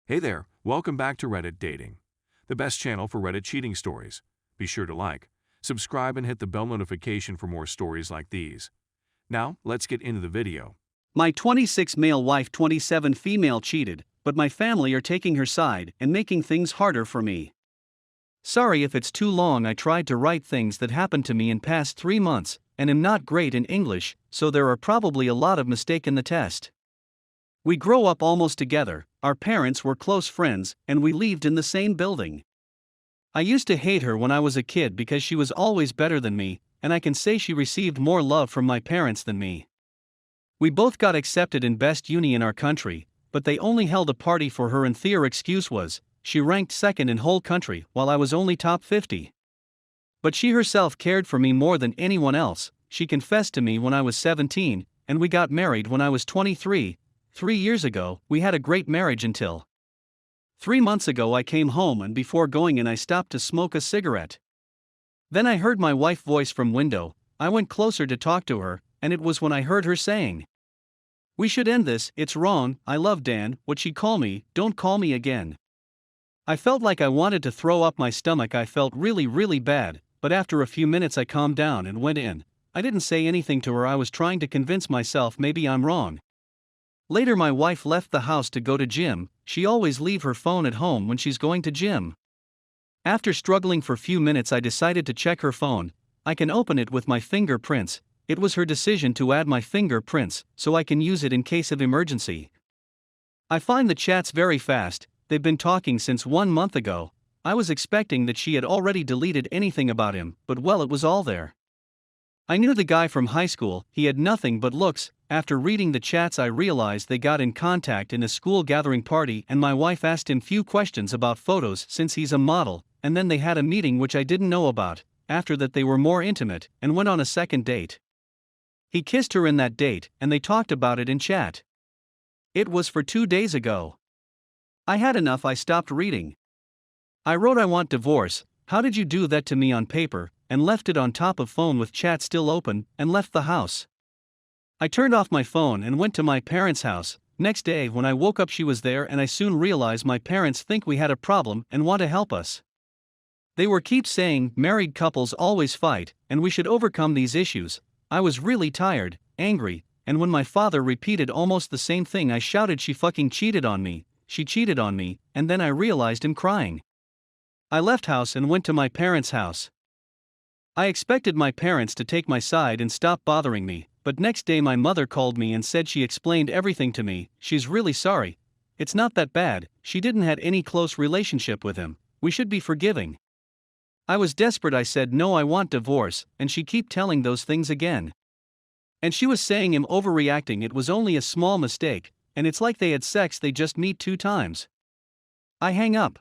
Hey there, welcome back to Reddit Dating, the best channel for Reddit cheating stories. Be sure to like, subscribe, and hit the bell notification for more stories like these. Now, let's get into the video. My 26 male wife 27 female cheated, but my family are taking her side and making things harder for me. Sorry if it's too long. I tried to write things that happened to me in past 3 months, and am not great in English, so there are probably a lot of mistake in the test. We grow up almost together, our parents were close friends, and we lived in the same building. I used to hate her when I was a kid because she was always better than me, and I can say she received more love from my parents than me. We both got accepted in best uni in our country, but they only held a party for her and their excuse was, she ranked second in whole country while I was only top 50. But she herself cared for me more than anyone else. She confessed to me when I was 17, and we got married when I was 23. 3 years ago, we had a great marriage until 3 months ago I came home and before going in I stopped to smoke a cigarette. Then I heard my wife voice from window. I went closer to talk to her, and it was when I heard her saying, "We should end this, it's wrong, I love Dan, what she call me, don't call me again." I felt like I wanted to throw up my stomach. I felt really bad, but after a few minutes I calmed down and went in. I didn't say anything to her. I was trying to convince myself maybe I'm wrong. Later my wife left the house to go to gym. She always leave her phone at home when she's going to gym. After struggling for few minutes I decided to check her phone. I can open it with my fingerprints. It was her decision to add my fingerprints, so I can use it in case of emergency. I find the chats very fast. They've been talking since 1 month ago. I was expecting that she had already deleted anything about him, but well, it was all there. I knew the guy from high school. He had nothing but looks. After reading the chats I realized they got in contact in a school gathering party and my wife asked him few questions about photos since he's a model, and then they had a meeting which I didn't know about. After that they were more intimate and went on a second date. He kissed her in that date and they talked about it in chat. It was for 2 days ago. I had enough. I stopped reading. I wrote I want divorce. How did you do that to me on paper, and left it on top of phone with chat still open, and left the house. I turned off my phone and went to my parents' house. Next day when I woke up she was there and I soon realized my parents think we had a problem and want to help us. They were keep saying married couples always fight and we should overcome these issues. I was really tired, angry, and when my father repeated almost the same thing I shouted she fucking cheated on me, she cheated on me, and then I realized him crying. I left house and went to my parents' house. I expected my parents to take my side and stop bothering me, but next day my mother called me and said she explained everything to me. She's really sorry. It's not that bad. She didn't had any close relationship with him. We should be forgiving. I was desperate. I said no, I want divorce, and she keep telling those things again. And she was saying I'm overreacting. It was only a small mistake, and it's like they had sex, they just meet 2 times. I hang up.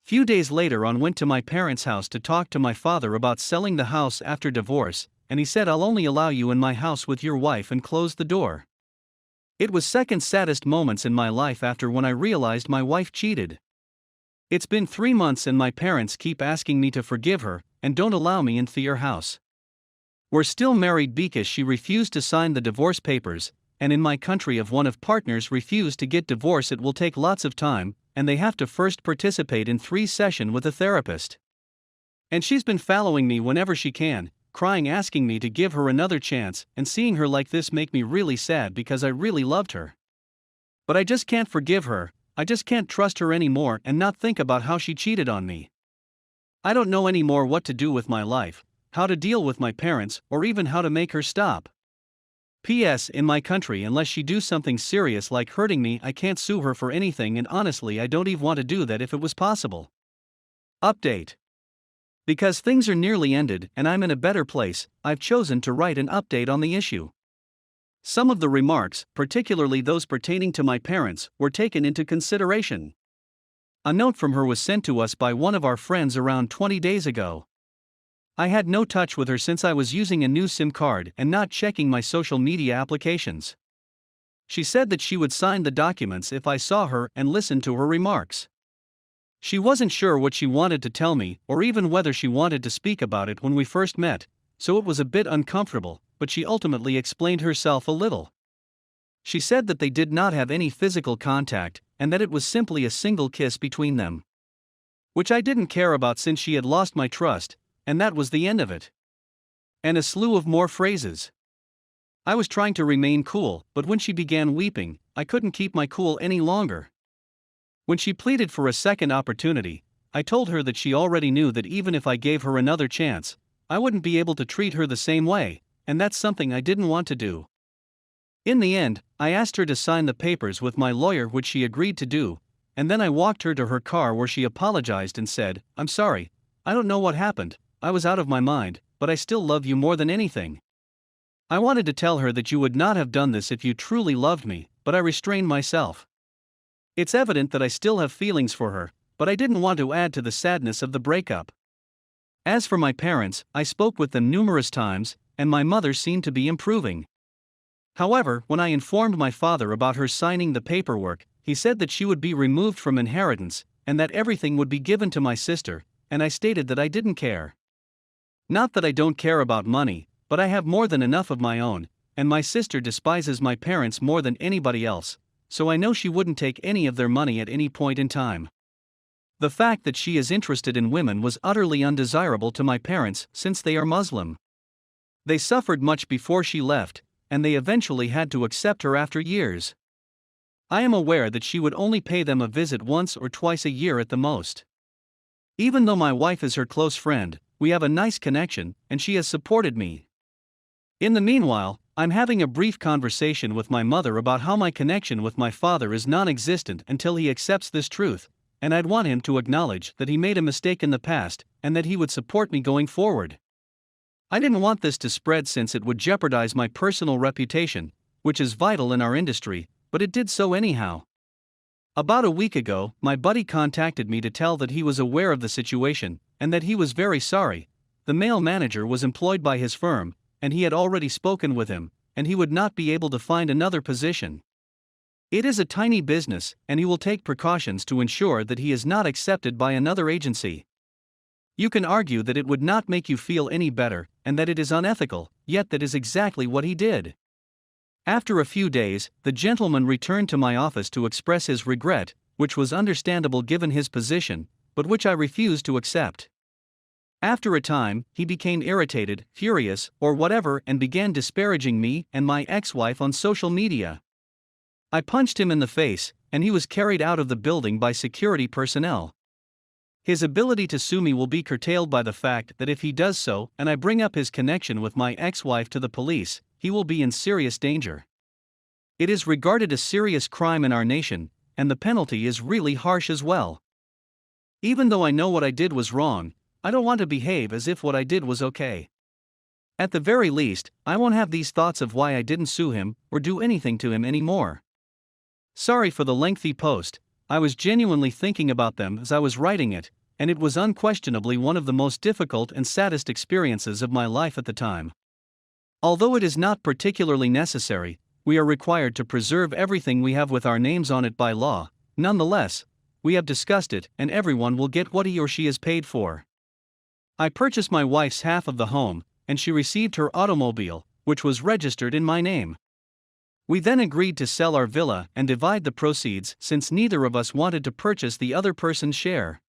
Few days later on went to my parents' house to talk to my father about selling the house after divorce, and he said I'll only allow you in my house with your wife and closed the door. It was second saddest moments in my life after when I realized my wife cheated. It's been 3 months and my parents keep asking me to forgive her and don't allow me in their house. We're still married because she refused to sign the divorce papers, and in my country if one of partners refuse to get divorce it will take lots of time, and they have to first participate in 3 sessions with a therapist. And she's been following me whenever she can, crying asking me to give her another chance, and seeing her like this make me really sad because I really loved her. But I just can't forgive her. I just can't trust her anymore and not think about how she cheated on me. I don't know anymore what to do with my life, how to deal with my parents, or even how to make her stop. P.S. In my country unless she do something serious like hurting me I can't sue her for anything, and honestly I don't even want to do that if it was possible. Update. Because things are nearly ended and I'm in a better place, I've chosen to write an update on the issue. Some of the remarks, particularly those pertaining to my parents, were taken into consideration. A note from her was sent to us by one of our friends around 20 days ago. I had no touch with her since I was using a new SIM card and not checking my social media applications. She said that she would sign the documents if I saw her and listen to her remarks. She wasn't sure what she wanted to tell me or even whether she wanted to speak about it when we first met, so it was a bit uncomfortable, but she ultimately explained herself a little. She said that they did not have any physical contact and that it was simply a single kiss between them. Which I didn't care about since she had lost my trust, and that was the end of it. And a slew of more phrases. I was trying to remain cool, but when she began weeping, I couldn't keep my cool any longer. When she pleaded for a second opportunity, I told her that she already knew that even if I gave her another chance, I wouldn't be able to treat her the same way, and that's something I didn't want to do. In the end, I asked her to sign the papers with my lawyer, which she agreed to do, and then I walked her to her car where she apologized and said, "I'm sorry, I don't know what happened, I was out of my mind, but I still love you more than anything." I wanted to tell her that you would not have done this if you truly loved me, but I restrained myself. It's evident that I still have feelings for her, but I didn't want to add to the sadness of the breakup. As for my parents, I spoke with them numerous times, and my mother seemed to be improving. However, when I informed my father about her signing the paperwork, he said that she would be removed from inheritance, and that everything would be given to my sister, and I stated that I didn't care. Not that I don't care about money, but I have more than enough of my own, and my sister despises my parents more than anybody else, so I know she wouldn't take any of their money at any point in time. The fact that she is interested in women was utterly undesirable to my parents since they are Muslim. They suffered much before she left, and they eventually had to accept her after years. I am aware that she would only pay them a visit once or twice a year at the most. Even though my wife is her close friend, we have a nice connection, and she has supported me. In the meanwhile, I'm having a brief conversation with my mother about how my connection with my father is non-existent until he accepts this truth, and I'd want him to acknowledge that he made a mistake in the past, and that he would support me going forward. I didn't want this to spread since it would jeopardize my personal reputation, which is vital in our industry, but it did so anyhow. About a week ago, my buddy contacted me to tell that he was aware of the situation, and that he was very sorry. The male manager was employed by his firm, and he had already spoken with him, and he would not be able to find another position. It is a tiny business, and he will take precautions to ensure that he is not accepted by another agency. You can argue that it would not make you feel any better, and that it is unethical, yet that is exactly what he did. After a few days, the gentleman returned to my office to express his regret, which was understandable given his position, but which I refused to accept. After a time, he became irritated, furious, or whatever, and began disparaging me and my ex-wife on social media. I punched him in the face, and he was carried out of the building by security personnel. His ability to sue me will be curtailed by the fact that if he does so, and I bring up his connection with my ex-wife to the police, he will be in serious danger. It is regarded a serious crime in our nation, and the penalty is really harsh as well. Even though I know what I did was wrong, I don't want to behave as if what I did was okay. At the very least, I won't have these thoughts of why I didn't sue him or do anything to him anymore. Sorry for the lengthy post, I was genuinely thinking about them as I was writing it, and it was unquestionably one of the most difficult and saddest experiences of my life at the time. Although it is not particularly necessary, we are required to preserve everything we have with our names on it by law. Nonetheless, we have discussed it, and everyone will get what he or she is paid for. I purchased my wife's half of the home, and she received her automobile, which was registered in my name. We then agreed to sell our villa and divide the proceeds since neither of us wanted to purchase the other person's share.